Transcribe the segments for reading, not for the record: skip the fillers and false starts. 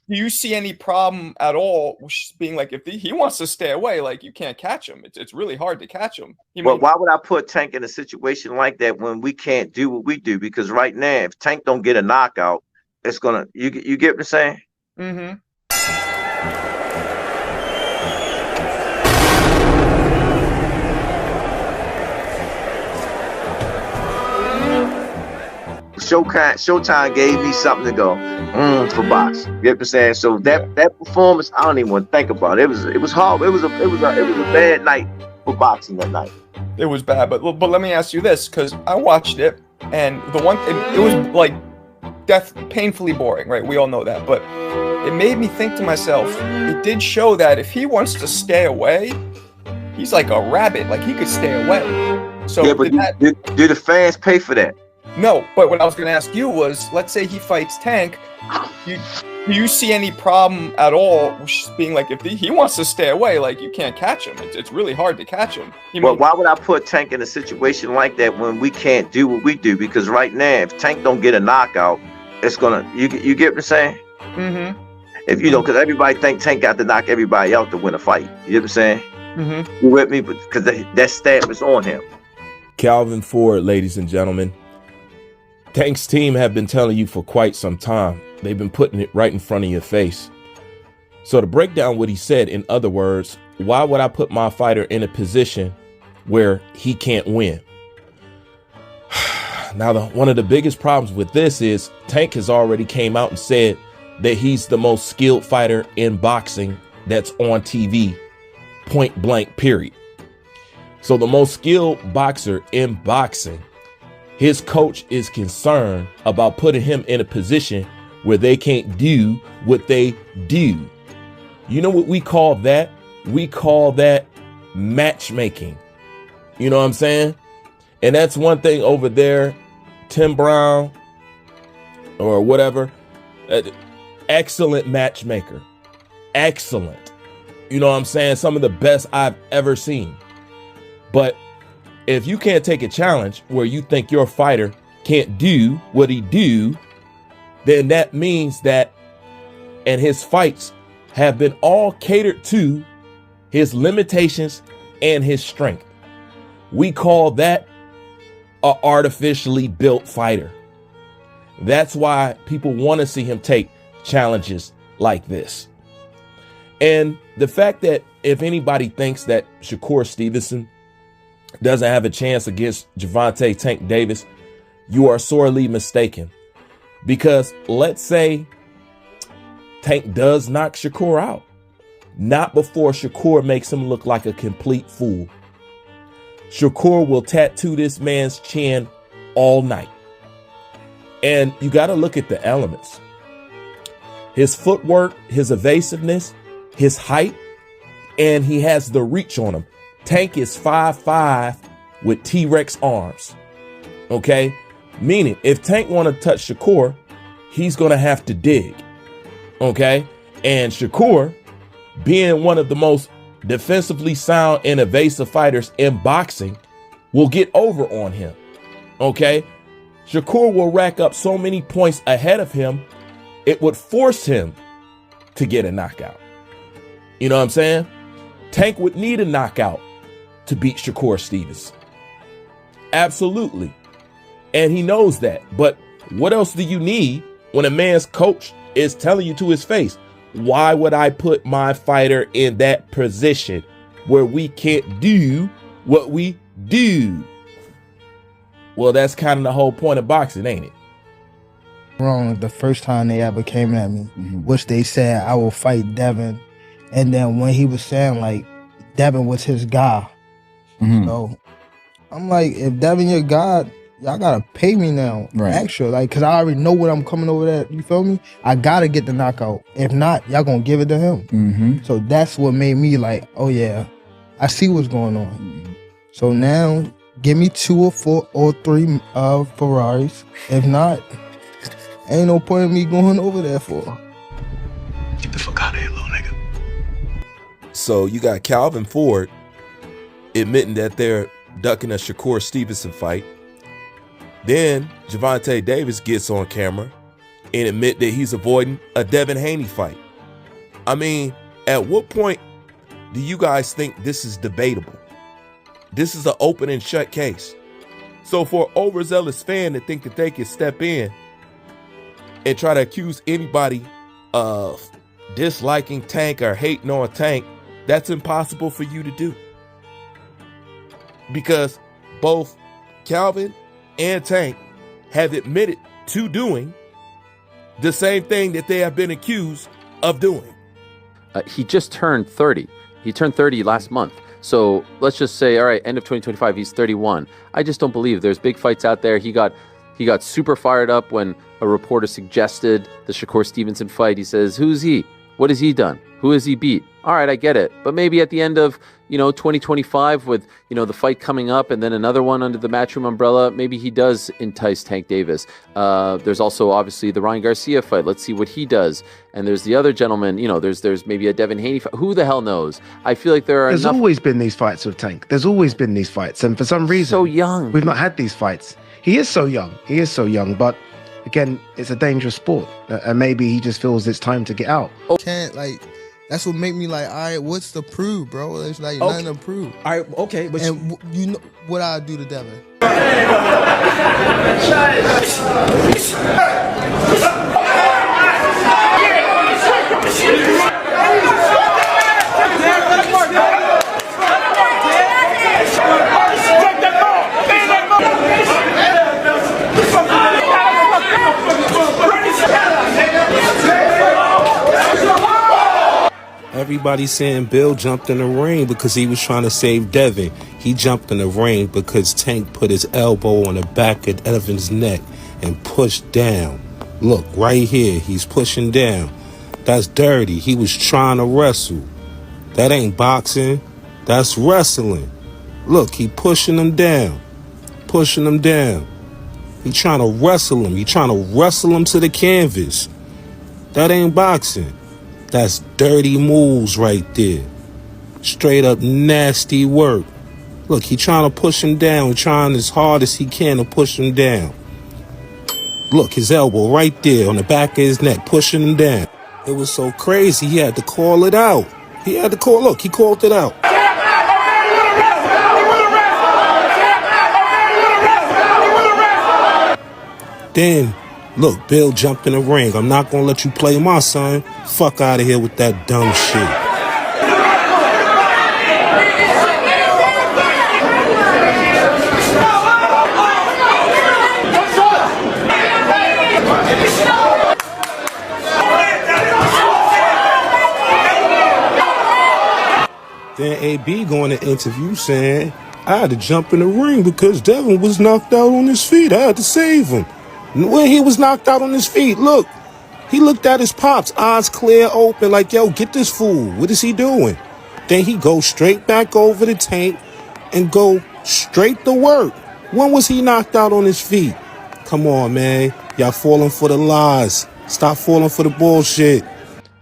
do you see any problem at all with just being like, if he wants to stay away, like you can't catch him. It's really hard to catch him. Well, why would I put Tank in a situation like that when we can't do what we do? Because right now, if Tank don't get a knockout, it's gonna you get what I'm saying? Mm-hmm. Showtime gave me something to go for boxing. You get what I'm saying? So that performance, I don't even want to think about it. It was hard. It was a bad night for boxing that night. It was bad, but let me ask you this, because I watched it, and it was like painfully boring, right? We all know that, but it made me think to myself, it did show that if he wants to stay away, he's like a rabbit, like he could stay away. So yeah, but do the fans pay for that? No, but what I was going to ask you was, let's say he fights Tank. Do you see any problem at all with just being like, if he wants to stay away, like you can't catch him. It's really hard to catch him. Well, why would I put Tank in a situation like that when we can't do what we do? Because right now, if Tank don't get a knockout, it's gonna you get what I'm saying? Mm-hmm. If you know, because everybody think Tank got to knock everybody out to win a fight. You know what I'm saying? Mm-hmm. You with me? Because that stamp is on him. Calvin Ford, ladies and gentlemen. Tank's team have been telling you for quite some time. They've been putting it right in front of your face. So to break down what he said, in other words, why would I put my fighter in a position where he can't win? Now, one of the biggest problems with this is Tank has already came out and said that he's the most skilled fighter in boxing that's on TV, point blank, period. So the most skilled boxer in boxing, his coach is concerned about putting him in a position where they can't do what they do. You know what we call that? We call that matchmaking. You know what I'm saying? And that's one thing over there, Tim Brown or whatever, excellent matchmaker. Excellent. You know what I'm saying? Some of the best I've ever seen. But if you can't take a challenge where you think your fighter can't do what he do, then that means that, and his fights have been all catered to his limitations and his strength. We call that an artificially built fighter. That's why people want to see him take challenges like this. And the fact that if anybody thinks that Shakur Stevenson doesn't have a chance against Gervonta Tank Davis, you are sorely mistaken. Because let's say Tank does knock Shakur out, not before Shakur makes him look like a complete fool. Shakur will tattoo this man's chin all night. And you got to look at the elements. His footwork, his evasiveness, his height, and he has the reach on him. Tank is 5'5" with T-Rex arms. Okay? Meaning, if Tank want to touch Shakur, he's going to have to dig. Okay? And Shakur, being one of the most defensively sound and evasive fighters in boxing, will get over on him. Okay? Shakur will rack up so many points ahead of him, it would force him to get a knockout. You know what I'm saying? Tank would need a knockout to beat Shakur Stevenson. Absolutely. And he knows that. But what else do you need when a man's coach is telling you to his face, why would I put my fighter in that position where we can't do what we do? Well, that's kind of the whole point of boxing, ain't it? Wrong the first time they ever came at me, which they said I will fight Devin. And then when he was saying like Devin was his guy. So I'm like, if Devin your guy, y'all gotta pay me now, extra, like, cause I already know what I'm coming over there. You feel me? I gotta get the knockout. If not, y'all gonna give it to him. So that's what made me like, oh yeah, I see what's going on. So now, give me 2 or 4 or 3 Ferraris. If not, ain't no point in me going over there for. Get the fuck out of here, little nigga. So you got Calvin Ford admitting that they're ducking a Shakur Stevenson fight. Then Gervonta Davis gets on camera and admit that he's avoiding a Devin Haney fight. I mean, at what point do you guys think this is debatable? This is an open and shut case. So for an overzealous fan to think that they can step in and try to accuse anybody of disliking Tank or hating on Tank, that's impossible for you to do. Because both Calvin and Tank have admitted to doing the same thing that they have been accused of doing. He just turned 30. He turned 30 last month. So let's just say, all right, end of 2025, he's 31. I just don't believe there's big fights out there. He got super fired up when a reporter suggested the Shakur Stevenson fight. He says, who's he? What has he done? Who has he beat? All right, I get it. But maybe at the end of, 2025 with, the fight coming up and then another one under the Matchroom umbrella, maybe he does entice Tank Davis. There's also obviously the Ryan Garcia fight. Let's see what he does. And there's the other gentleman, there's maybe a Devin Haney fight. Who the hell knows? I feel like there's always been these fights with Tank. There's always been these fights. And for some reason, so young. We've not had these fights. He is so young. But again, it's a dangerous sport. And maybe he just feels it's time to get out. Can't that's what make me like, all right, what's the prove, bro? There's nothing to prove. All right, okay, but and you know what I do to Devin. Everybody's saying Bill jumped in the ring because he was trying to save Devin. He jumped in the ring because Tank put his elbow on the back of Devin's neck and pushed down. Look, right here, he's pushing down. That's dirty. He was trying to wrestle. That ain't boxing. That's wrestling. Look, he pushing him down. Pushing him down. He trying to wrestle him. He trying to wrestle him to the canvas. That ain't boxing. That's dirty moves right there. Straight up nasty work. Look, he trying to push him down, trying as hard as he can to push him down. Look, his elbow right there on the back of his neck, pushing him down. It was so crazy, he had to call it out. Look, he called it out. Then, look, Bill jumped in the ring. I'm not going to let you play my son. Fuck out of here with that dumb shit. Then AB going to interview saying, I had to jump in the ring because Devin was knocked out on his feet. I had to save him. When he was knocked out on his feet, look, he looked at his pops, eyes clear open, like, yo, get this fool. What is he doing? Then he goes straight back over the Tank and go straight to work. When was he knocked out on his feet? Come on, man. Y'all falling for the lies. Stop falling for the bullshit.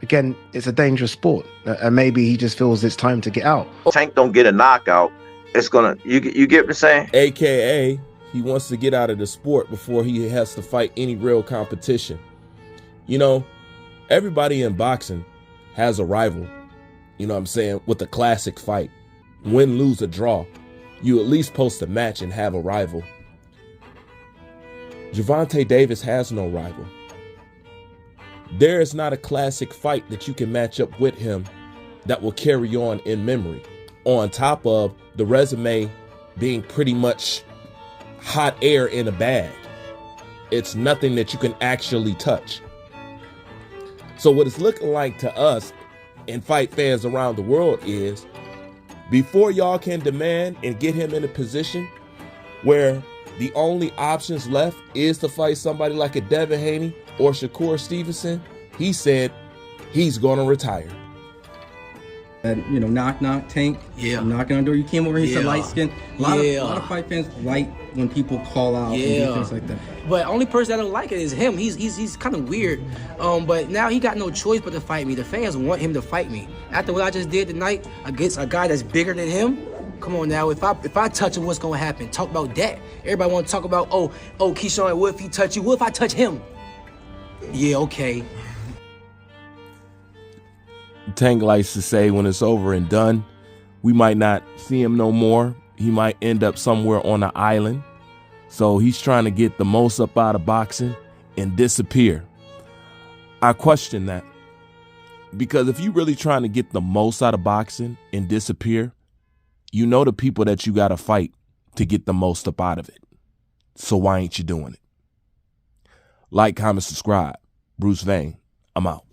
Again, it's a dangerous sport. And maybe he just feels it's time to get out. Tank don't get a knockout. It's gonna, you get what I'm saying? AKA, he wants to get out of the sport before he has to fight any real competition. Everybody in boxing has a rival, with a classic fight. Win, lose, or draw. You at least post a match and have a rival. Gervonta Davis has no rival. There is not a classic fight that you can match up with him that will carry on in memory. On top of the resume being pretty much hot air in a bag. It's nothing that you can actually touch. So what it's looking like to us and fight fans around the world is, before y'all can demand and get him in a position where the only options left is to fight somebody like a Devin Haney or Shakur Stevenson, he said he's going to retire. Knock, knock, Tank. Yeah. Knocking on the door. You came over here, said light skin. A lot of fight fans like when people call out and do things like that. But only person that don't like it is him. He's kind of weird. But now he got no choice but to fight me. The fans want him to fight me. After what I just did tonight against a guy that's bigger than him, come on now. If I touch him, what's gonna happen? Talk about that. Everybody want to talk about, oh, Keyshawn, what if he touch you? What if I touch him? Yeah, okay. Tank likes to say when it's over and done, we might not see him no more. He might end up somewhere on an island. So he's trying to get the most up out of boxing and disappear. I question that. Because if you're really trying to get the most out of boxing and disappear, you know the people that you got to fight to get the most up out of it. So why ain't you doing it? Like, comment, subscribe. Bruce Vane, I'm out.